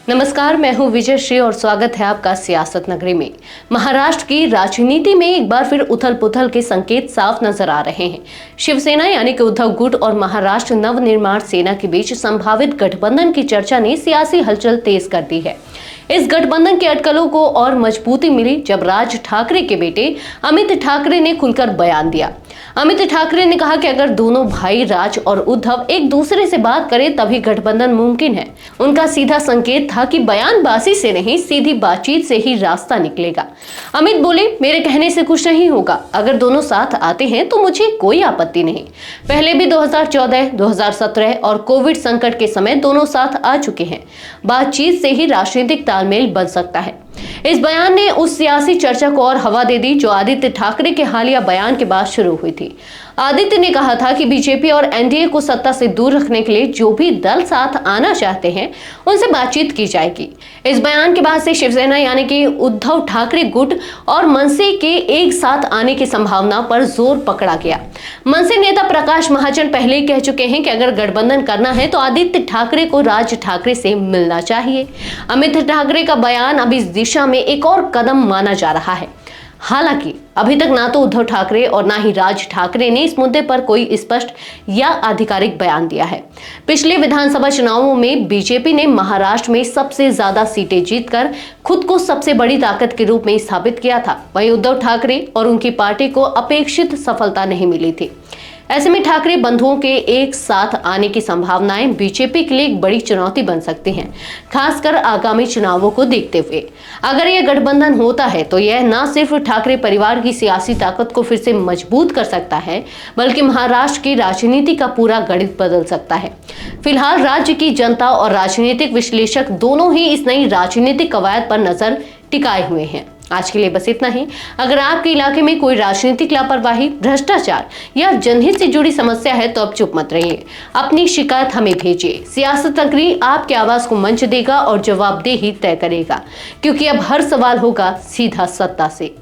नमस्कार, मैं हूं विजय श्री और स्वागत है आपका सियासत नगरी में। महाराष्ट्र की राजनीति में एक बार फिर उथल पुथल के संकेत साफ नजर आ रहे हैं। शिवसेना यानी कि उद्धव गुट और महाराष्ट्र नवनिर्माण सेना के बीच संभावित गठबंधन की चर्चा ने सियासी हलचल तेज कर दी है। इस गठबंधन की अटकलों को और मजबूती मिली जब राज ठाकरे के बेटे अमित ठाकरे ने खुलकर बयान दिया। अमित ठाकरे ने कहा कि अगर दोनों भाई राज और उद्धव एक दूसरे से बात करें तभी गठबंधन मुमकिन है। उनका सीधा संकेत था कि बयानबाजी से नहीं, सीधी बातचीत से ही रास्ता निकलेगा। अमित बोले, मेरे कहने से कुछ नहीं होगा, अगर दोनों साथ आते हैं तो मुझे कोई आपत्ति नहीं। पहले भी 2014, 2017 और कोविड संकट के समय दोनों साथ आ चुके हैं। बातचीत से ही राजनीतिक तालमेल बन सकता है। इस बयान ने उस सियासी चर्चा को और हवा दे दी जो आदित्य ठाकरे के हालिया बयान के बाद शुरू हुई थी। आदित्य ने कहा था कि बीजेपी और एनडीए को सत्ता से दूर रखने के लिए जो भी दल साथ आना चाहते हैं उनसे बातचीत की जाएगी। इस बयान के बाद से शिवसेना यानी कि उद्धव ठाकरे गुट और मनसे के एक साथ आने की संभावना पर जोर पकड़ा गया। मनसे नेता प्रकाश महाजन पहले ही कह चुके हैं कि अगर गठबंधन करना है तो आदित्य ठाकरे को राज ठाकरे से मिलना चाहिए। अमित ठाकरे का बयान अब इस दिशा में एक और कदम माना जा रहा है। हालांकि अभी तक ना तो उद्धव ठाकरे और ना ही राज ठाकरे ने इस मुद्दे पर कोई स्पष्ट या आधिकारिक बयान दिया है। पिछले विधानसभा चुनावों में बीजेपी ने महाराष्ट्र में सबसे ज्यादा सीटें जीतकर खुद को सबसे बड़ी ताकत के रूप में स्थापित किया था। वहीं उद्धव ठाकरे और उनकी पार्टी को अपेक्षित सफलता नहीं मिली थी। ऐसे में ठाकरे बंधुओं के एक साथ आने की संभावनाएं बीजेपी के लिए एक बड़ी चुनौती बन सकती हैं, खासकर आगामी चुनावों को देखते हुए। अगर यह गठबंधन होता है तो यह न सिर्फ ठाकरे परिवार की सियासी ताकत को फिर से मजबूत कर सकता है, बल्कि महाराष्ट्र की राजनीति का पूरा गणित बदल सकता है। फिलहाल राज्य की जनता और राजनीतिक विश्लेषक दोनों ही इस नई राजनीतिक कवायद पर नजर टिकाए हुए हैं। आज के लिए बस इतना ही। अगर आपके इलाके में कोई राजनीतिक लापरवाही, भ्रष्टाचार या जनहित से जुड़ी समस्या है तो अब चुप मत रहिए, अपनी शिकायत हमें भेजिए। सियासत नगरी आपके आवाज को मंच देगा और जवाबदेही तय करेगा, क्योंकि अब हर सवाल होगा सीधा सत्ता से।